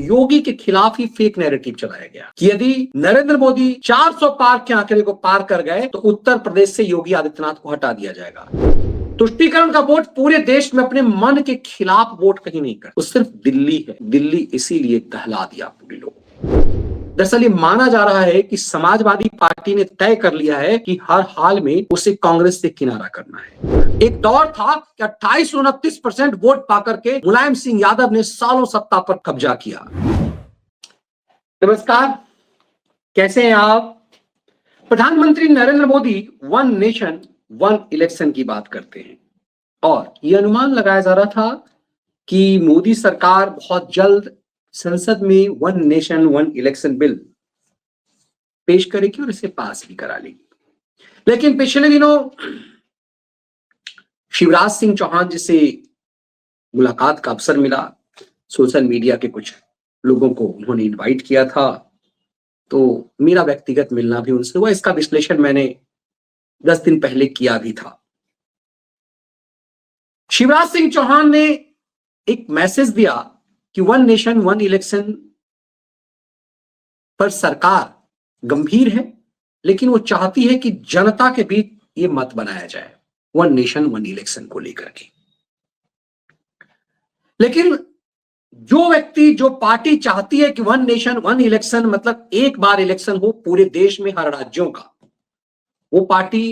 योगी के खिलाफ ही fake narrative चलाया गया कि यदि नरेंद्र मोदी 400 पार के आंकड़े को पार कर गए तो उत्तर प्रदेश से योगी आदित्यनाथ को हटा दिया जाएगा। तुष्टीकरण का वोट पूरे देश में अपने मन के खिलाफ वोट कहीं नहीं करता, वो सिर्फ दिल्ली है। दिल्ली इसीलिए दहला दिया पूरे लोगों। दरअसल ये माना जा रहा है कि समाजवादी पार्टी ने तय कर लिया है कि हर हाल में उसे कांग्रेस से किनारा करना है। एक दौर था कि 28-29% वोट पाकर के मुलायम सिंह यादव ने सालों सत्ता पर कब्जा किया। नमस्कार, कैसे हैं आप? प्रधानमंत्री Narendra Modi one nation one election की बात करते हैं और यह अनुमान लगाया जा रहा था कि मोदी सरकार बहुत जल्द संसद में one nation one election bill पेश करेगी और इसे पास भी करा लेगी। लेकिन पिछले दिनों शिवराज सिंह चौहान जी से मुलाकात का अवसर मिला। सोशल मीडिया के कुछ लोगों को उन्होंने इनवाइट किया था, तो मेरा व्यक्तिगत मिलना भी उनसे हुआ। इसका विश्लेषण मैंने 10 दिन पहले किया भी था। शिवराज सिंह चौहान ने एक मैसेज दिया कि वन नेशन वन इलेक्शन पर सरकार गंभीर है, लेकिन वो चाहती है कि जनता के बीच ये मत बनाया जाए वन नेशन वन इलेक्शन को लेकर के। लेकिन जो व्यक्ति, जो पार्टी चाहती है कि वन नेशन वन इलेक्शन मतलब एक बार इलेक्शन हो पूरे देश में हर राज्यों का, वो पार्टी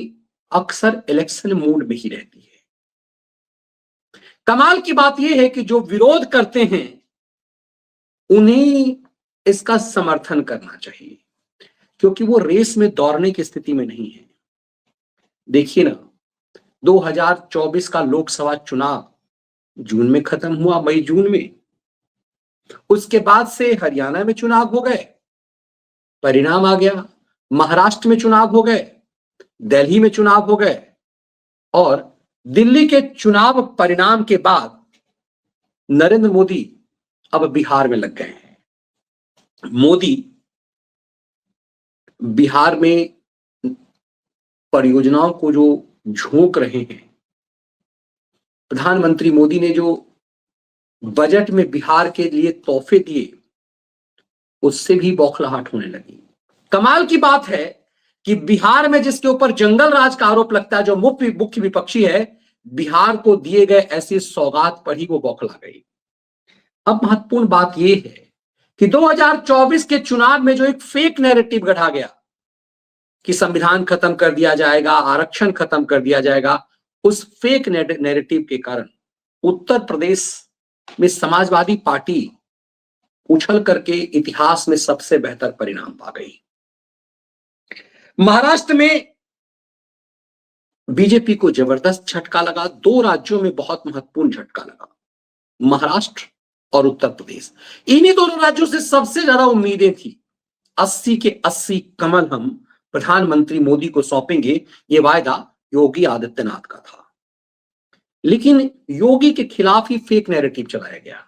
अक्सर इलेक्शन मूड में ही रहती है। कमाल की बात यह है कि जो विरोध करते हैं उन्हें इसका समर्थन करना चाहिए, क्योंकि वो रेस में दौड़ने की स्थिति में नहीं है। देखिए ना, 2024 का लोकसभा चुनाव जून में खत्म हुआ, मई जून में। उसके बाद से हरियाणा में चुनाव हो गए, परिणाम आ गया। महाराष्ट्र में चुनाव हो गए, दिल्ली में चुनाव हो गए और दिल्ली के चुनाव परिणाम के बाद नरेंद्र मोदी अब बिहार में लग गए हैं। मोदी बिहार में परियोजनाओं को जो झोंक रहे हैं, प्रधानमंत्री मोदी ने जो बजट में बिहार के लिए तोहफे दिए, उससे भी बौखलाहट होने लगी। कमाल की बात है कि बिहार में जिसके ऊपर जंगल राज का आरोप लगता है, जो मुख्य विपक्षी है, बिहार को दिए गए ऐसी सौगात पर ही वो बौखला गई। अब महत्वपूर्ण बात यह है कि 2024 के चुनाव में जो एक फेक नैरेटिव गढ़ा गया कि संविधान खत्म कर दिया जाएगा, आरक्षण खत्म कर दिया जाएगा, उस फेक नैरेटिव के कारण उत्तर प्रदेश में समाजवादी पार्टी उछल करके इतिहास में सबसे बेहतर परिणाम पा गई। महाराष्ट्र में बीजेपी को जबरदस्त झटका लगा। 2 राज्यों में बहुत महत्वपूर्ण झटका लगा, महाराष्ट्र और उत्तर प्रदेश। इन्हीं दोनों राज्यों से सबसे ज्यादा उम्मीदें थी। 80 के 80 कमल हम प्रधानमंत्री मोदी को सौंपेंगे, यह वायदा योगी आदित्यनाथ का था। लेकिन योगी के खिलाफ ही फेक नैरेटिव चलाया गया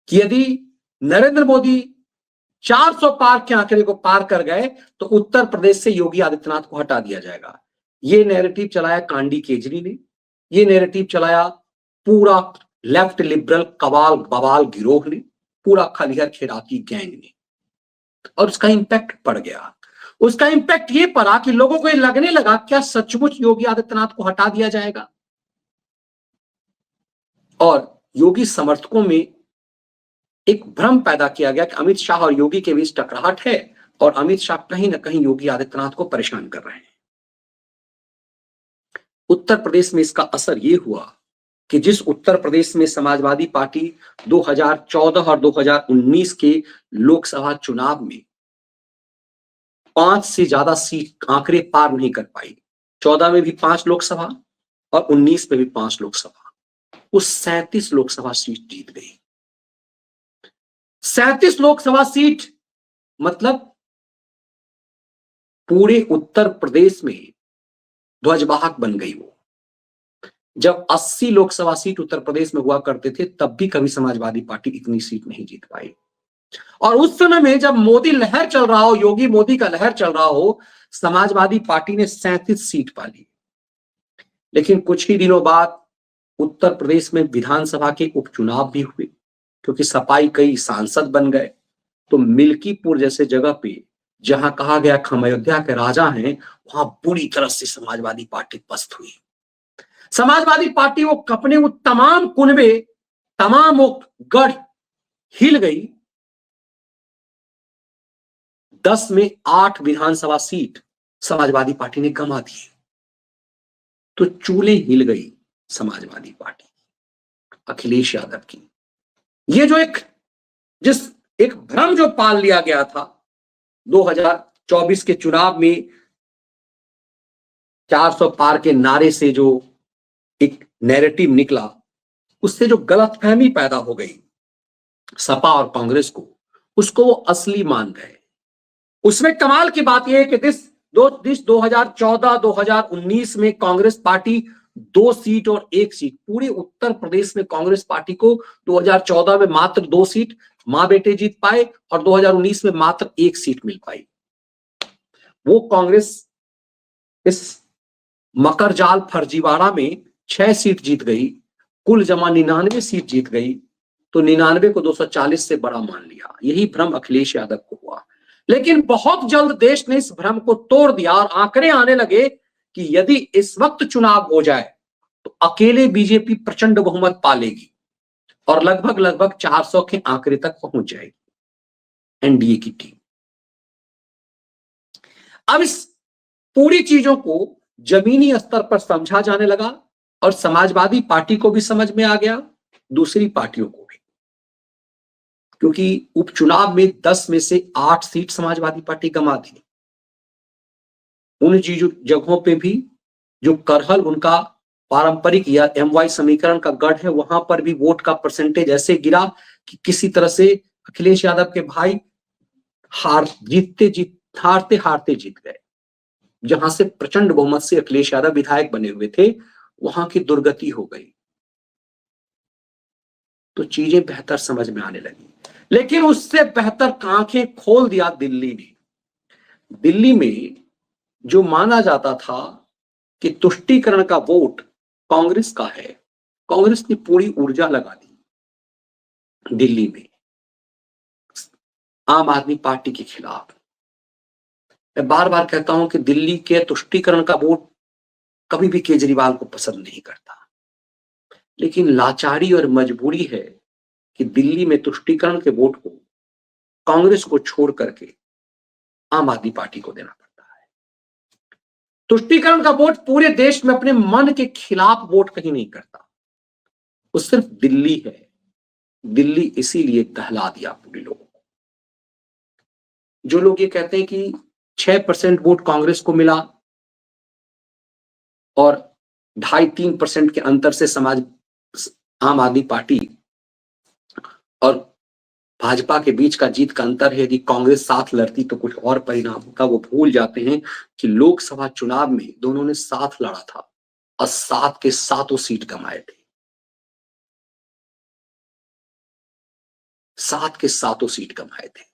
कि यदि नरेंद्र मोदी 400 पार के आंकड़े को पार कर गए तो उत्तर प्रदेश से योगी आदित्यनाथ को हटा दिया जाएगा। यह नैरेटिव चलाया कांडी केजरी ने, यह नैरेटिव चलाया पूरा लेफ्ट लिबरल कबाल बवाल गिरोह ने, पूरा खलिहर खैराती गैंग ने, और उसका इंपैक्ट पड़ गया। उसका इंपैक्ट ये पड़ा कि लोगों को ये लगने लगा क्या सचमुच योगी आदित्यनाथ को हटा दिया जाएगा। और योगी समर्थकों में एक भ्रम पैदा किया गया कि अमित शाह और योगी के बीच टकराहट है और अमित शाह कहीं ना कहीं योगी आदित्यनाथ को परेशान कर रहे हैं। उत्तर प्रदेश में इसका असर यह हुआ कि जिस उत्तर प्रदेश में समाजवादी पार्टी 2014 और 2019 के लोकसभा चुनाव में 5 से ज्यादा सीट आंकड़े पार नहीं कर पाई, 14 में भी 5 लोकसभा और 19 में भी 5 लोकसभा, वो 37 लोकसभा सीट जीत गई। 37 लोकसभा सीट मतलब पूरे उत्तर प्रदेश में ध्वजवाहक बन गई वो। जब 80 लोकसभा सीट उत्तर प्रदेश में हुआ करते थे, तब भी कभी समाजवादी पार्टी इतनी सीट नहीं जीत पाई। और उस समय में जब मोदी लहर चल रहा हो, योगी मोदी का लहर चल रहा हो, समाजवादी पार्टी ने 37 सीट पाली। लेकिन कुछ ही दिनों बाद उत्तर प्रदेश में विधानसभा के उपचुनाव भी हुए क्योंकि सपाई कई सांसद बन गए। तो मिल्कीपुर जैसे जगह पे जहां कहा गया कि हम अयोध्या के राजा हैं, वहां बुरी तरह से समाजवादी पार्टी पस्त हुई। समाजवादी पार्टी वो अपने वो तमाम कुनबे, तमाम वो गढ़ हिल गई। 10 में 8 विधानसभा सीट समाजवादी पार्टी ने गंवा दी। तो चूल्हे हिल गई समाजवादी पार्टी, अखिलेश यादव की। ये जो एक भ्रम जो पाल लिया गया था 2024 के चुनाव में 400 पार के नारे से, जो एक नैरेटिव निकला, उससे जो गलतफहमी पैदा हो गई सपा और कांग्रेस को, उसको वो असली मान गए। उसमें कमाल की बात यह है कि 2014-2019 में कांग्रेस पार्टी 2 सीट और 1 सीट, पूरे उत्तर प्रदेश में कांग्रेस पार्टी को 2014 में मात्र 2 सीट मां बेटे जीत पाए और 2019 में मात्र 1 सीट मिल पाई। वो कांग्रेस इस मकरजाल फर्जीवाड़ा में 6 सीट जीत गई, कुल जमा 99 सीट जीत गई। तो 99 को 240 से बड़ा मान लिया। यही भ्रम अखिलेश यादव को हुआ। लेकिन बहुत जल्द देश ने इस भ्रम को तोड़ दिया और आंकड़े आने लगे कि यदि इस वक्त चुनाव हो जाए तो अकेले बीजेपी प्रचंड बहुमत पालेगी और लगभग 400 के आंकड़े तक पहुंच जाएगी एनडीए की टीम। अब इस पूरी चीजों को जमीनी स्तर पर समझा जाने लगा और समाजवादी पार्टी को भी समझ में आ गया, दूसरी पार्टियों को भी, क्योंकि उपचुनाव में 10 में से 8 सीट समाजवादी पार्टी गंवा दी। उन जगहों पे भी जो करहल उनका पारंपरिक या एमवाई समीकरण का गढ़ है, वहां पर भी वोट का परसेंटेज ऐसे गिरा कि किसी तरह से अखिलेश यादव के भाई हारते हारते जीत गए। जहां से प्रचंड बहुमत से अखिलेश यादव विधायक बने हुए थे, वहां की दुर्गति हो गई। तो चीजें बेहतर समझ में आने लगी। लेकिन उससे बेहतर आंखें खोल दिया दिल्ली ने। दिल्ली में जो माना जाता था कि तुष्टीकरण का वोट कांग्रेस का है, कांग्रेस ने पूरी ऊर्जा लगा दी दिल्ली में आम आदमी पार्टी के खिलाफ। मैं बार बार कहता हूं कि दिल्ली के तुष्टीकरण का वोट कभी भी केजरीवाल को पसंद नहीं करता, लेकिन लाचारी और मजबूरी है कि दिल्ली में तुष्टीकरण के वोट को कांग्रेस को छोड़ करके आम आदमी पार्टी को देना पड़ता है। तुष्टीकरण का वोट पूरे देश में अपने मन के खिलाफ वोट कहीं नहीं करता, वो सिर्फ दिल्ली है। दिल्ली इसीलिए दहला दिया पूरे लोगों को। जो लोग ये कहते हैं कि 6% वोट कांग्रेस को मिला और 2.5-3% के अंतर से आम आदमी पार्टी और भाजपा के बीच का जीत का अंतर है, यदि कांग्रेस साथ लड़ती तो कुछ और परिणाम होता। वो भूल जाते हैं कि लोकसभा चुनाव में दोनों ने साथ लड़ा था और 7 के 7 सीट गंवाए थे। 7 के 7 सीट गंवाए थे।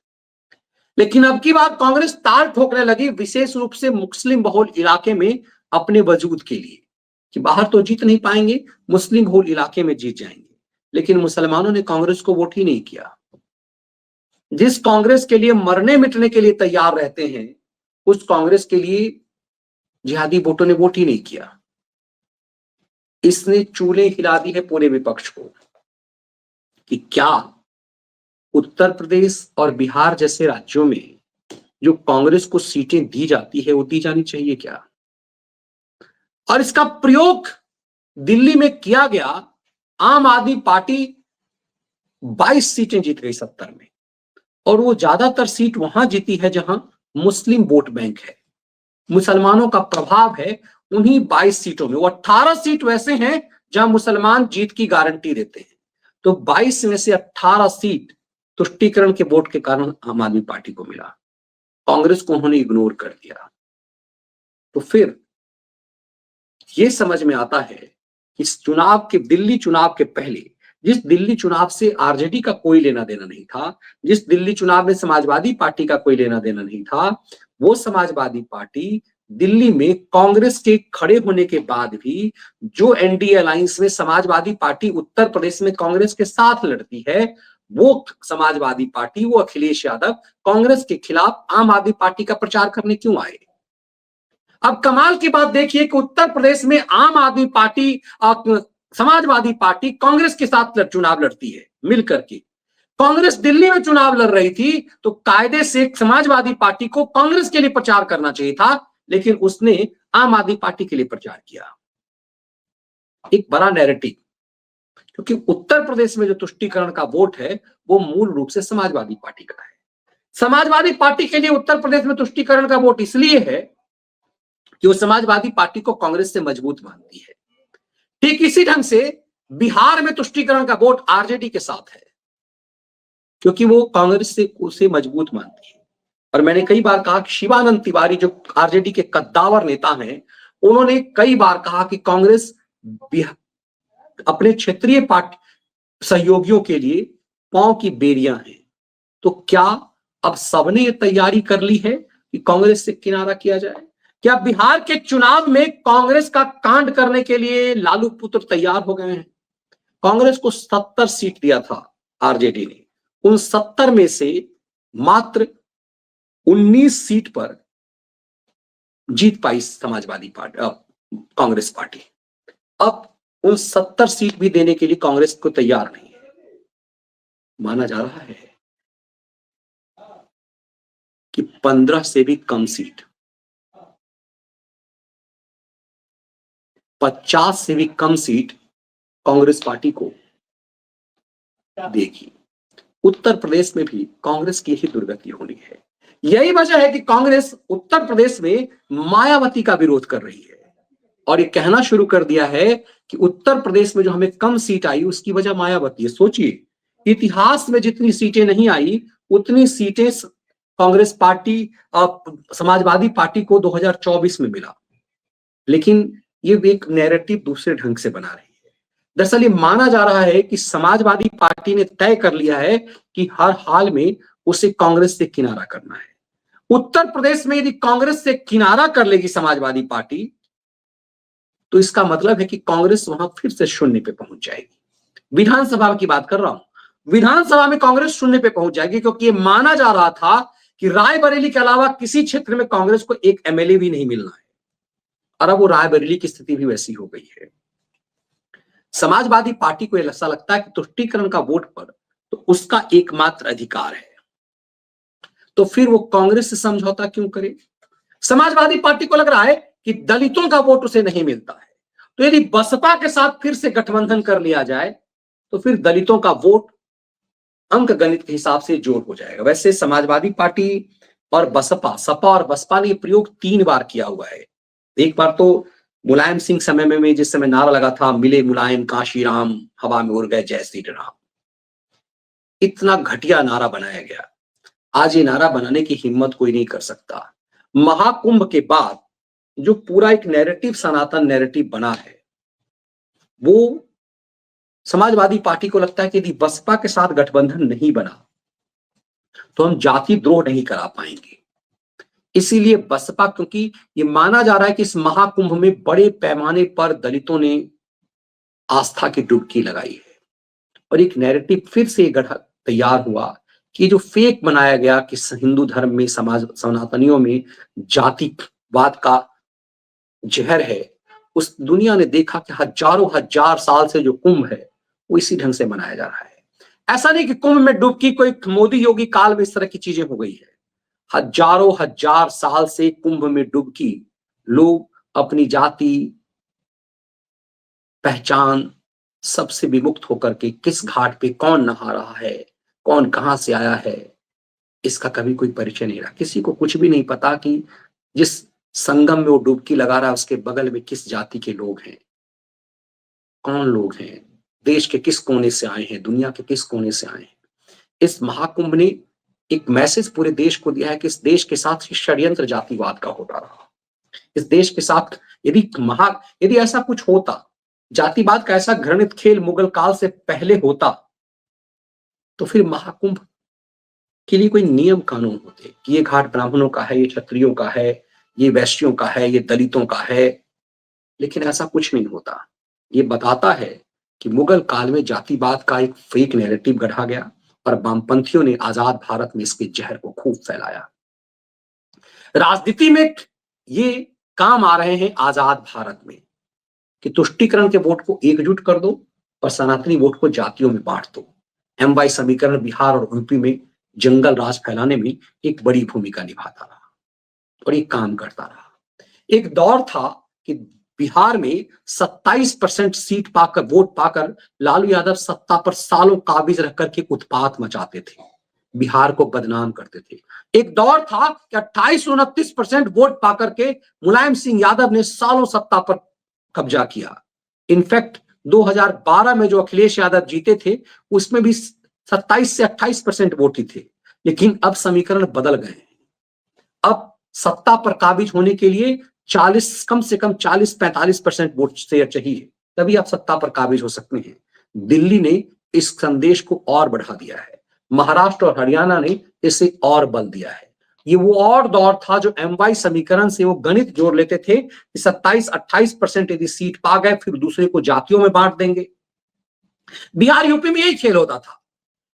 लेकिन अब की बात कांग्रेस ताल ठोकने लगी, विशेष रूप से मुस्लिम बहुल इलाके में अपने वजूद के लिए, कि बाहर तो जीत नहीं पाएंगे, मुस्लिम बहुल इलाके में जीत जाएंगे। लेकिन मुसलमानों ने कांग्रेस को वोट ही नहीं किया। जिस कांग्रेस के लिए मरने मिटने के लिए तैयार रहते हैं, उस कांग्रेस के लिए जिहादी वोटों ने वोट ही नहीं किया। इसने चूल्हे हिला दी है पूरे विपक्ष को कि क्या उत्तर प्रदेश और बिहार जैसे राज्यों में जो कांग्रेस को सीटें दी जाती है वो दी जानी चाहिए क्या? और इसका प्रयोग दिल्ली में किया गया। आम आदमी पार्टी 22 सीटें जीत गई 70 में, और वो ज्यादातर सीट वहां जीती है जहां मुस्लिम वोट बैंक है, मुसलमानों का प्रभाव है। उन्हीं 22 सीटों में वो 18 सीट वैसे हैं जहां मुसलमान जीत की गारंटी देते हैं। तो 22 में से 18 सीट तुष्टीकरण के वोट के कारण आम आदमी पार्टी को मिला, कांग्रेस को उन्होंने इग्नोर कर दिया। तो फिर ये समझ में आता है कि इस चुनाव के, दिल्ली चुनाव के पहले, जिस दिल्ली चुनाव से आरजेडी का कोई लेना देना नहीं था, जिस दिल्ली चुनाव में समाजवादी पार्टी का कोई लेना देना नहीं था, वो समाजवादी पार्टी दिल्ली में कांग्रेस के खड़े होने के बाद भी जो एनडीए अलायंस में समाजवादी पार्टी उत्तर प्रदेश में कांग्रेस के साथ लड़ती है, वो समाजवादी पार्टी, वो अखिलेश यादव कांग्रेस के खिलाफ आम आदमी पार्टी का प्रचार करने क्यों आए? अब कमाल की बात देखिए कि उत्तर प्रदेश में आम आदमी पार्टी समाजवादी पार्टी कांग्रेस के साथ चुनाव लड़ती है मिलकर के। कांग्रेस दिल्ली में चुनाव लड़ रही थी तो कायदे से समाजवादी पार्टी को कांग्रेस के लिए प्रचार करना चाहिए था, लेकिन उसने आम आदमी पार्टी के लिए प्रचार किया। एक बड़ा नैरेटिव, क्योंकि उत्तर प्रदेश में जो तुष्टीकरण का वोट है वो मूल रूप से समाजवादी पार्टी का है। समाजवादी पार्टी के लिए उत्तर प्रदेश में तुष्टीकरण का वोट इसलिए है कि वो समाजवादी पार्टी को कांग्रेस से मजबूत मानती है। ठीक इसी ढंग से बिहार में तुष्टीकरण का वोट आरजेडी के साथ है, क्योंकि वो कांग्रेस से उसे मजबूत मानती है। और मैंने कई बार कहा कि शिवानंद तिवारी जो आरजेडी के कद्दावर नेता हैं, उन्होंने कई बार कहा कि कांग्रेस अपने क्षेत्रीय पार्टी सहयोगियों के लिए पांव की बेरियां हैं। तो क्या अब सबने ये तैयारी कर ली है कि कांग्रेस से किनारा किया जाए? क्या बिहार के चुनाव में कांग्रेस का कांड करने के लिए लालू पुत्र तैयार हो गए हैं? कांग्रेस को 70 सीट दिया था आरजेडी ने, उन 70 में से मात्र 19 सीट पर जीत पाई समाजवादी पार्टी कांग्रेस पार्टी। अब उन 70 सीट भी देने के लिए कांग्रेस को तैयार नहीं है। माना जा रहा है कि 15 से भी कम सीट, 50 से भी कम सीट कांग्रेस पार्टी को देगी। उत्तर प्रदेश में भी कांग्रेस की ही दुर्गति होनी है। यही वजह है कि कांग्रेस उत्तर प्रदेश में मायावती का विरोध कर रही है और ये कहना शुरू कर दिया है कि उत्तर प्रदेश में जो हमें कम सीट आई उसकी वजह मायावती है। सोचिए, इतिहास में जितनी सीटें नहीं आई उतनी सीटें कांग्रेस पार्टी समाजवादी पार्टी को 2024 में मिला, लेकिन ये एक नैरेटिव दूसरे ढंग से बना रही है। दरअसल ये माना जा रहा है कि समाजवादी पार्टी ने तय कर लिया है कि हर हाल में उसे कांग्रेस से किनारा करना है। उत्तर प्रदेश में यदि कांग्रेस से किनारा कर लेगी समाजवादी पार्टी तो इसका मतलब है कि कांग्रेस वहां फिर से शून्य पे पहुंच जाएगी। विधानसभा की बात कर रहा हूं, विधानसभा में कांग्रेस शून्य पे पहुंच जाएगी, क्योंकि ये माना जा रहा था कि रायबरेली के अलावा किसी क्षेत्र में कांग्रेस को एक एमएलए भी नहीं मिलना है। और अब वो रायबरेली की स्थिति भी वैसी हो गई है। समाजवादी पार्टी को ऐसा लगता है कि तुष्टीकरण का वोट पर तो उसका एकमात्र अधिकार है, तो फिर वो कांग्रेस से समझौता क्यों करे? समाजवादी पार्टी को लग रहा है कि दलितों का वोट उसे नहीं मिलता है, तो यदि बसपा के साथ फिर से गठबंधन कर लिया जाए तो फिर दलितों का वोट अंक गणित के हिसाब से जोड़ हो जाएगा। वैसे समाजवादी पार्टी और सपा और बसपा ने प्रयोग 3 बार किया हुआ है। एक बार तो मुलायम सिंह समय में जिस समय नारा लगा था, मिले मुलायम काशी राम, हवा में उड़ गए जय श्री राम, इतना घटिया नारा बनाया गया। आज ये नारा बनाने की हिम्मत कोई नहीं कर सकता। महाकुंभ के बाद जो पूरा एक नैरेटिव, सनातन नैरेटिव बना है, वो समाजवादी पार्टी को लगता है कि यदि बसपा के साथ गठबंधन नहीं बना तो हम जाति द्रोह नहीं करा पाएंगे। इसीलिए बसपा, क्योंकि ये माना जा रहा है कि इस महाकुंभ में बड़े पैमाने पर दलितों ने आस्था की डुबकी लगाई है और एक नैरेटिव फिर से तैयार हुआ कि जो फेक बनाया गया कि हिंदू धर्म में, समाज सनातनियों में जातिवाद का जहर है, उस दुनिया ने देखा कि हजारों हजार साल से जो कुंभ है वो इसी ढंग से मनाया जा रहा है। ऐसा नहीं कि कुंभ में डुबकी कोई मोदी योगी काल में इस तरह की चीजें हो गई है। हजारों हजार साल से कुंभ में डुबकी, लोग अपनी जाति पहचान सबसे विमुक्त होकर के किस घाट पे कौन नहा रहा है, कौन कहां से आया है, इसका कभी कोई परिचय नहीं रहा। किसी को कुछ भी नहीं पता कि जिस संगम में वो डुबकी लगा रहा है उसके बगल में किस जाति के लोग हैं, कौन लोग हैं, देश के किस कोने से आए हैं, दुनिया के किस कोने से आए हैं। इस महाकुंभ ने एक मैसेज पूरे देश को दिया है कि इस देश के साथ षड्यंत्र जातिवाद का होता रहा। इस देश के साथ यदि ऐसा कुछ होता, जातिवाद का ऐसा घृणित खेल मुगल काल से पहले होता, तो फिर महाकुंभ के लिए कोई नियम कानून होते कि ये घाट ब्राह्मणों का है, ये क्षत्रियों का है, ये वैश्यों का है, ये दलितों का है। लेकिन ऐसा कुछ नहीं होता। ये बताता है कि मुगल काल में जातिवाद का एक फेक नैरेटिव गढ़ा गया और वामपंथियों ने आजाद भारत में इसके जहर को खूब फैलाया। राजनीति में ये काम आ रहे हैं आजाद भारत में कि तुष्टीकरण के वोट को एकजुट कर दो और सनातनी वोट को जातियों में बांट दो। एमवाई समीकरण बिहार और यूपी में जंगल राज फैलाने में एक बड़ी भूमिका निभाता रहा और ये काम करता रहा। एक दौर था कि बिहार में 27% सीट पाकर, वोट पाकर लालू यादव सत्ता पर सालों काबिज रह करके उत्पात मचाते थे, बिहार को बदनाम करते थे। एक दौर था कि 28-29% वोट पाकर के मुलायम सिंह यादव ने सालों सत्ता पर कब्जा किया। इनफैक्ट 2012 में जो अखिलेश यादव जीते थे उसमें भी 27 से 28% वोट ही थे। लेकिन अब समीकरण बदल गए। अब सत्ता पर काबिज होने के लिए 40, कम से कम 40-45% वोट शेयर चाहिए, तभी आप सत्ता पर काबिज हो सकते हैं। दिल्ली ने इस संदेश को और बढ़ा दिया है, महाराष्ट्र और हरियाणा ने इसे और बल दिया है। ये वो और दौर था जो एमवाई समीकरण से वो गणित जोड़ लेते थे कि 27-28% यदि सीट पा गए फिर दूसरे को जातियों में बांट देंगे। बिहार यूपी में यही खेल होता था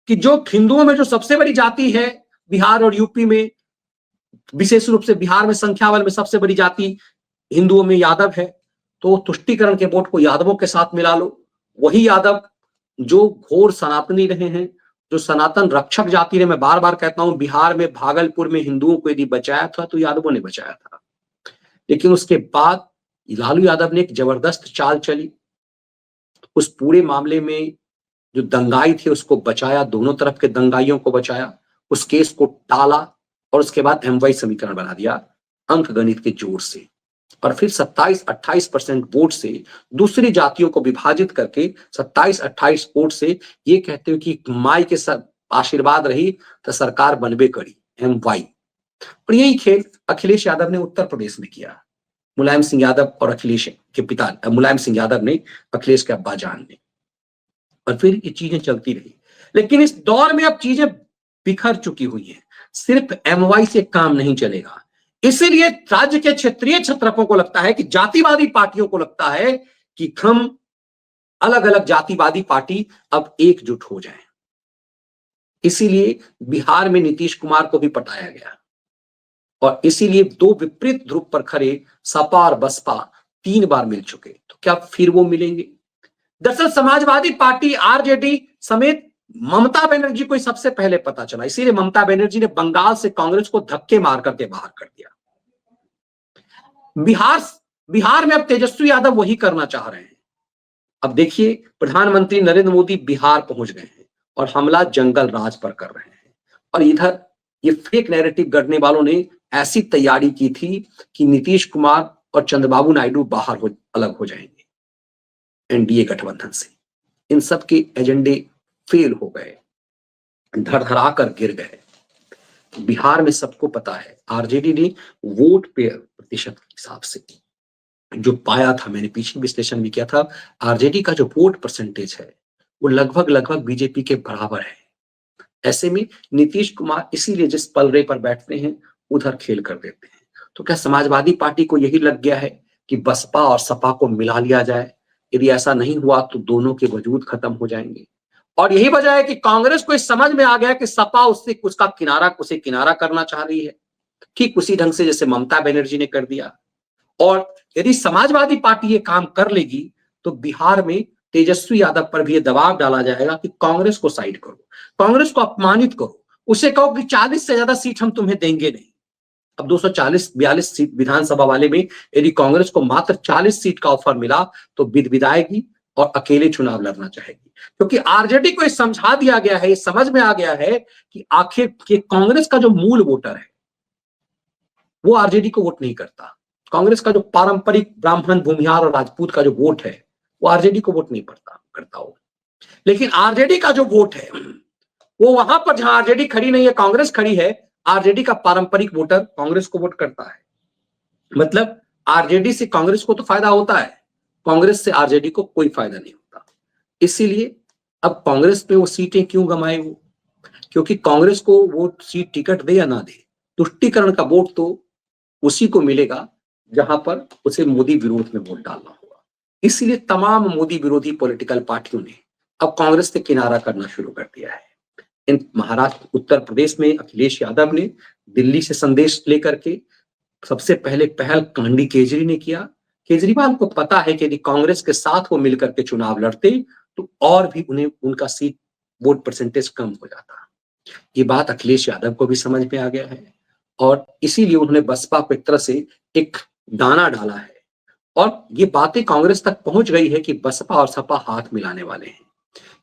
कि जो हिंदुओं में जो सबसे बड़ी जाति है बिहार और यूपी में, विशेष रूप से बिहार में संख्या बल में सबसे बड़ी जाति हिंदुओं में यादव है, तो तुष्टीकरण के वोट को यादवों के साथ मिला लो। वही यादव जो घोर सनातनी रहे हैं, जो सनातन रक्षक जाति रहे। मैं बार बार कहता हूं, बिहार में भागलपुर में हिंदुओं को यदि बचाया था तो यादवों ने बचाया था। लेकिन उसके बाद लालू यादव ने एक जबरदस्त चाल चली, उस पूरे मामले में जो दंगाई थे उसको बचाया, दोनों तरफ के दंगाइयों को बचाया, उस केस को टाला और उसके बाद एमवाई समीकरण बना दिया अंक गणित के जोर से। और फिर 27-28% वोट से दूसरी जातियों को विभाजित करके 27-28 वोट से ये कहते हो कि माई के आशीर्वाद रही तो सरकार बनबे करी, एमवाई। और यही खेल अखिलेश यादव ने उत्तर प्रदेश में किया। मुलायम सिंह यादव और अखिलेश के पिता मुलायम सिंह यादव ने, अखिलेश के अब्बा जान ने। और फिर ये चीजें चलती रही। लेकिन इस दौर में अब चीजें बिखर चुकी हुई हैं, सिर्फ एमवाई से काम नहीं चलेगा। इसीलिए राज्य के क्षेत्रीय छत्रपों को लगता है कि जातिवादी पार्टियों को लगता है कि हम अलग अलग जातिवादी पार्टी अब एकजुट हो जाएं। इसीलिए बिहार में नीतीश कुमार को भी पटाया गया और इसीलिए दो विपरीत ध्रुव पर खड़े सपा और बसपा 3 बार मिल चुके, तो क्या फिर वो मिलेंगे? दरअसल समाजवादी पार्टी आरजेडी समेत ममता बनर्जी को सबसे पहले पता चला, इसीलिए ममता बनर्जी ने बंगाल से कांग्रेस को धक्के मार करके बाहर कर दिया। बिहार में अब तेजस्वी यादव वही करना चाह रहे हैं। अब देखिए, प्रधानमंत्री नरेंद्र मोदी बिहार पहुंच गए हैं और हमला जंगल राज पर कर रहे हैं। और इधर ये फेक नैरेटिव गढ़ने वालों ने ऐसी तैयारी की थी कि नीतीश कुमार और चंद्रबाबू नायडू अलग हो जाएंगे एनडीए गठबंधन से। इन सब के एजेंडे फेल हो गए, धड़धड़ा कर गिर गए। बिहार में सबको पता है आरजेडी ने वोट पे प्रतिशत के हिसाब से जो पाया था, मैंने पीछे विश्लेषण भी किया था, आरजेडी का जो वोट परसेंटेज है वो लगभग बीजेपी के बराबर है। ऐसे में नीतीश कुमार इसीलिए जिस पलड़े पर बैठते हैं उधर खेल कर देते हैं। तो क्या समाजवादी पार्टी को यही लग गया है कि बसपा और सपा को मिला लिया जाए? यदि ऐसा नहीं हुआ तो दोनों के वजूद खत्म हो जाएंगे। और यही वजह है कि कांग्रेस को इस समझ में आ गया कि सपा उसे किनारा करना चाह रही है, ठीक उसी ढंग से जैसे ममता बनर्जी ने कर दिया। और यदि समाजवादी पार्टी ये काम कर लेगी तो बिहार में तेजस्वी यादव पर भी ये दबाव डाला जाएगा कि कांग्रेस को साइड करो, कांग्रेस को अपमानित करो, उसे कहो कि 40 से ज्यादा सीट हम तुम्हें देंगे नहीं। अब 240-42 सीट विधानसभा वाले में यदि कांग्रेस को मात्र 40 सीट का ऑफर मिला तो बिदबिदाएगी और अकेले चुनाव लड़ना चाहेगी, क्योंकि आरजेडी को समझा दिया गया है, ये समझ में आ गया है कि आखिर ये कांग्रेस का जो मूल वोटर है वो आरजेडी को वोट नहीं करता। कांग्रेस का जो पारंपरिक ब्राह्मण, भूमिहार और राजपूत का जो वोट है वो आरजेडी को वोट नहीं करता हो। लेकिन आरजेडी का जो वोट है वो वहां पर जहां आरजेडी खड़ी नहीं है, कांग्रेस खड़ी है, आरजेडी का पारंपरिक वोटर कांग्रेस को वोट करता है। मतलब आरजेडी से कांग्रेस को तो फायदा होता है, कांग्रेस से आरजेडी को कोई फायदा नहीं होता। इसीलिए अब कांग्रेस पे वो सीटें क्यों गंवाए वो? क्योंकि कांग्रेस को वो सीट टिकट दे या ना दे, तुष्टीकरण का वोट तो उसी को मिलेगा जहां पर उसे मोदी विरोध में वोट डालना होगा। इसलिए तमाम मोदी विरोधी पॉलिटिकल पार्टियों ने अब कांग्रेस से किनारा करना शुरू कर दिया है। इन महाराष्ट्र उत्तर प्रदेश में अखिलेश यादव ने दिल्ली से संदेश लेकर के सबसे पहले पहल कांडी केजरी ने किया। केजरीवाल को पता है कि यदि कांग्रेस के साथ वो मिलकर के चुनाव लड़ते तो और भी उन्हें उनका सीट वोट परसेंटेज कम हो जाता। ये बात अखिलेश यादव को भी समझ में आ गया है और इसीलिए उन्होंने बसपा को एक तरह से एक दाना डाला है और ये बातें कांग्रेस तक पहुंच गई है कि बसपा और सपा हाथ मिलाने वाले हैं।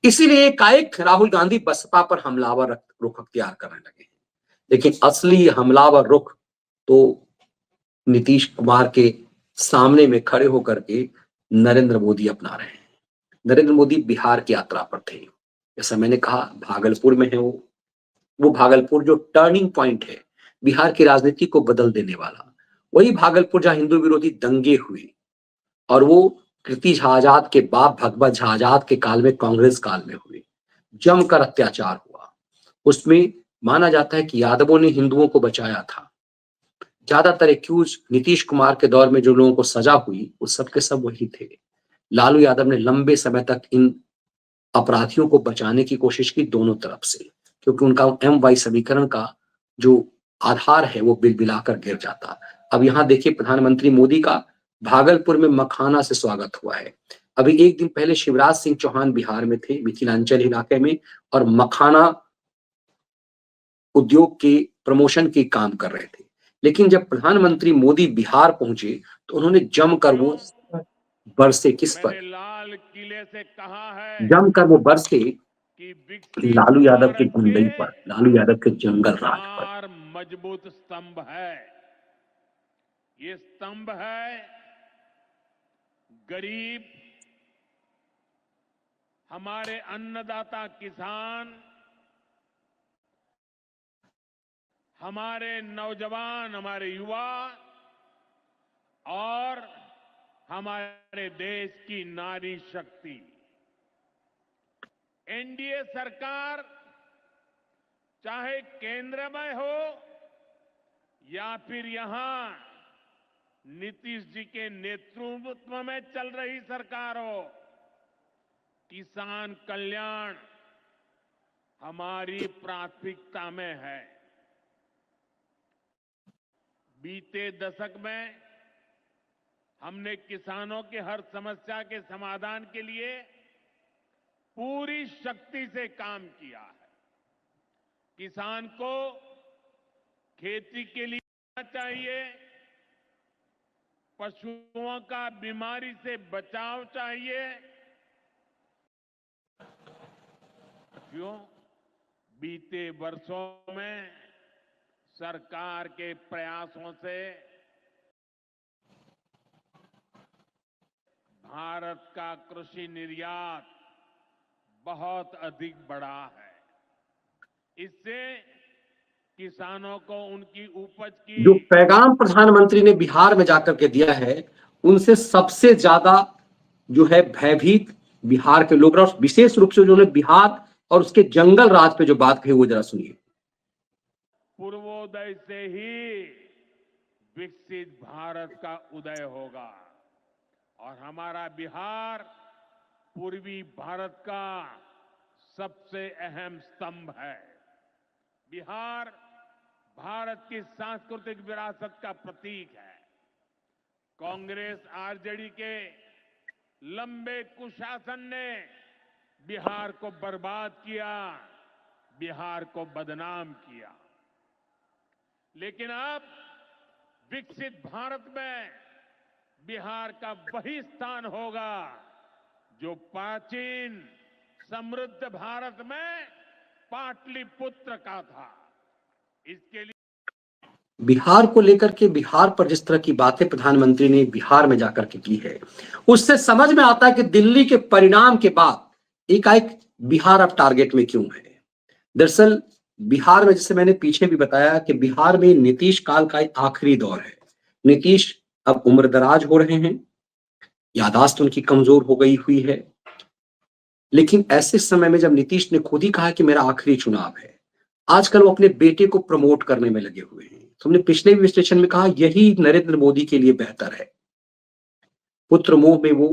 इसीलिए एकाएक राहुल गांधी बसपा पर हमलावर रुख अख्तियार करने लगे हैं। लेकिन असली हमलावर रुख तो नीतीश कुमार के सामने में खड़े होकर के नरेंद्र मोदी अपना रहे हैं। नरेंद्र मोदी बिहार की यात्रा पर थे, जैसा मैंने कहा भागलपुर में है वो भागलपुर जो टर्निंग पॉइंट है बिहार की राजनीति को बदल देने वाला, वही भागलपुर जहां हिंदू विरोधी दंगे हुए और वो कृति झा आजाद के बाप भगवत झा आजाद के काल में कांग्रेस काल में हुए, जमकर अत्याचार हुआ। उसमें माना जाता है कि यादवों ने हिंदुओं को बचाया था। ज्यादातर एक्यूज नीतीश कुमार के दौर में जो लोगों को सजा हुई वो सब के सब वही थे। लालू यादव ने लंबे समय तक इन अपराधियों को बचाने की कोशिश की दोनों तरफ से, क्योंकि उनका MY समीकरण का जो आधार है वो बिलबिलाकर गिर जाता। अब यहां देखिए प्रधानमंत्री मोदी का भागलपुर में मखाना से स्वागत हुआ है। अभी एक दिन पहले शिवराज सिंह चौहान बिहार में थे, मिथिलांचल इलाके में, और मखाना उद्योग के प्रमोशन के काम कर रहे थे। लेकिन जब प्रधानमंत्री मोदी बिहार पहुंचे तो उन्होंने जमकर वो बरसे किस पर, लाल किले से कहा है जमकर वो बरसे कि लालू यादव के गुंडई पर, लालू यादव के जंगल राज पर। मजबूत स्तंभ है, ये स्तंभ है गरीब, हमारे अन्नदाता किसान, हमारे नौजवान, हमारे युवा और हमारे देश की नारी शक्ति। एनडीए सरकार चाहे केंद्र में हो या फिर यहां नीतीश जी के नेतृत्व में चल रही सरकार हो, किसान कल्याण हमारी प्राथमिकता में है। बीते दशक में हमने किसानों की हर समस्या के समाधान के लिए पूरी शक्ति से काम किया है। किसान को खेती के लिए चाहिए, पशुओं का बीमारी से बचाव चाहिए। क्यों? बीते वर्षों में सरकार के प्रयासों से भारत का कृषि निर्यात बहुत अधिक बढ़ा है। इससे किसानों को उनकी उपज की, जो पैगाम प्रधानमंत्री ने बिहार में जाकर के दिया है, उनसे सबसे ज्यादा जो है भयभीत बिहार के लोग, और विशेष रूप से जो बिहार और उसके जंगल राज पे जो बात कही वो जरा सुनिए। पूर्वोदय से ही विकसित भारत का उदय होगा और हमारा बिहार पूर्वी भारत का सबसे अहम स्तंभ है। बिहार भारत की सांस्कृतिक विरासत का प्रतीक है। कांग्रेस आरजेडी के लंबे कुशासन ने बिहार को बर्बाद किया, बिहार को बदनाम किया। लेकिन अब विकसित भारत में बिहार का वही स्थान होगा जो प्राचीन समृद्ध भारत में पाटलिपुत्र का था। इसके लिए बिहार को लेकर के, बिहार पर जिस तरह की बातें प्रधानमंत्री ने बिहार में जाकर के की है, उससे समझ में आता है कि दिल्ली के परिणाम के बाद एकाएक बिहार अब टारगेट में क्यों है। दरअसल बिहार में, जैसे मैंने पीछे भी बताया, कि बिहार में नीतीश काल का आखिरी दौर है। नीतीश अब उम्रदराज हो रहे हैं, यादाश्त उनकी कमजोर हो गई हुई है। लेकिन ऐसे समय में जब नीतीश ने खुद ही कहा कि मेरा आखिरी चुनाव है, आजकल वो अपने बेटे को प्रमोट करने में लगे हुए हैं। तो हमने पिछले विश्लेषण में कहा यही नरेंद्र मोदी के लिए बेहतर है। पुत्र मोह में वो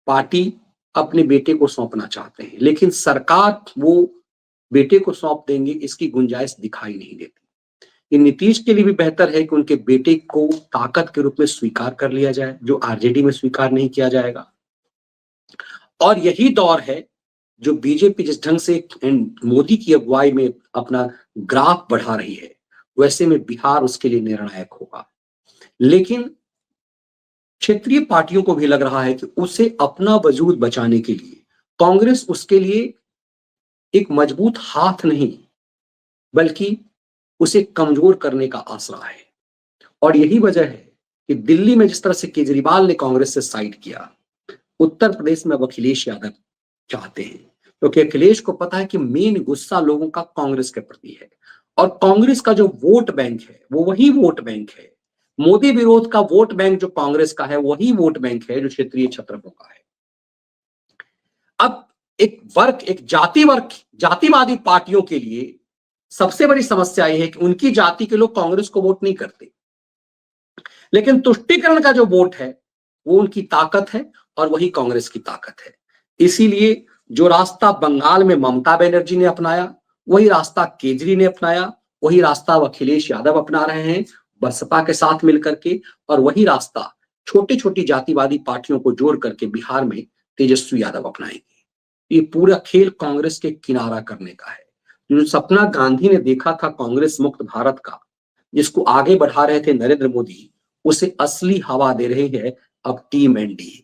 पार्टी अपने बेटे को सौंपना चाहते हैं, लेकिन सरकार वो बेटे को सौंप देंगे, इसकी गुंजाइश दिखाई नहीं देती। ये नीतीश के लिए भी बेहतर है कि उनके बेटे को ताकत के रूप में स्वीकार कर लिया जाए, जो आरजेडी में स्वीकार नहीं किया जाएगा। और यही दौर है जो बीजेपी जिस ढंग से मोदी की अगुवाई में अपना ग्राफ बढ़ा रही है, वैसे में बिहार उसके लिए निर्णायक होगा। लेकिन क्षेत्रीय पार्टियों को भी लग रहा है कि उसे अपना वजूद बचाने के लिए कांग्रेस उसके लिए एक मजबूत हाथ नहीं, बल्कि उसे कमजोर करने का आसरा है। और यही वजह है कि दिल्ली में जिस तरह से केजरीवाल ने कांग्रेस से साइड किया, उत्तर प्रदेश में अब अखिलेश यादव चाहते हैं, क्योंकि अखिलेश को पता है कि मेन गुस्सा लोगों का कांग्रेस के प्रति है, और कांग्रेस का जो वोट बैंक है वो वही वोट बैंक है। मोदी विरोध का वोट बैंक जो कांग्रेस का है वही वोट बैंक है जो क्षेत्रीय छत्रपों का है। अब एक जातिवादी पार्टियों के लिए सबसे बड़ी समस्या यह है कि उनकी जाति के लोग कांग्रेस को वोट नहीं करते, लेकिन तुष्टीकरण का जो वोट है वो उनकी ताकत है और वही कांग्रेस की ताकत है। इसीलिए जो रास्ता बंगाल में ममता बनर्जी ने अपनाया, वही रास्ता केजरी ने अपनाया, वही रास्ता अखिलेश यादव अपना रहे हैं बसपा के साथ मिलकर के, और वही रास्ता छोटी छोटी जातिवादी पार्टियों को जोड़ करके बिहार में तेजस्वी यादव अपनाएंगे। ये पूरा खेल कांग्रेस के किनारा करने का है। जो सपना गांधी ने देखा था कांग्रेस मुक्त भारत का, जिसको आगे बढ़ा रहे थे नरेंद्र मोदी, उसे असली हवा दे रही है अब टीम एनडीए।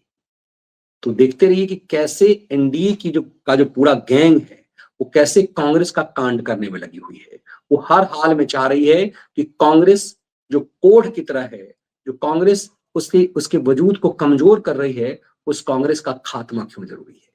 तो देखते रहिए कि कैसे एनडीए की जो पूरा गैंग है वो कैसे कांग्रेस का कांड करने में लगी हुई है। वो हर हाल में चाह रही है कि कांग्रेस जो कोढ़ की तरह है, जो कांग्रेस उसके वजूद को कमजोर कर रही है, उस कांग्रेस का खात्मा क्यों जरूरी है।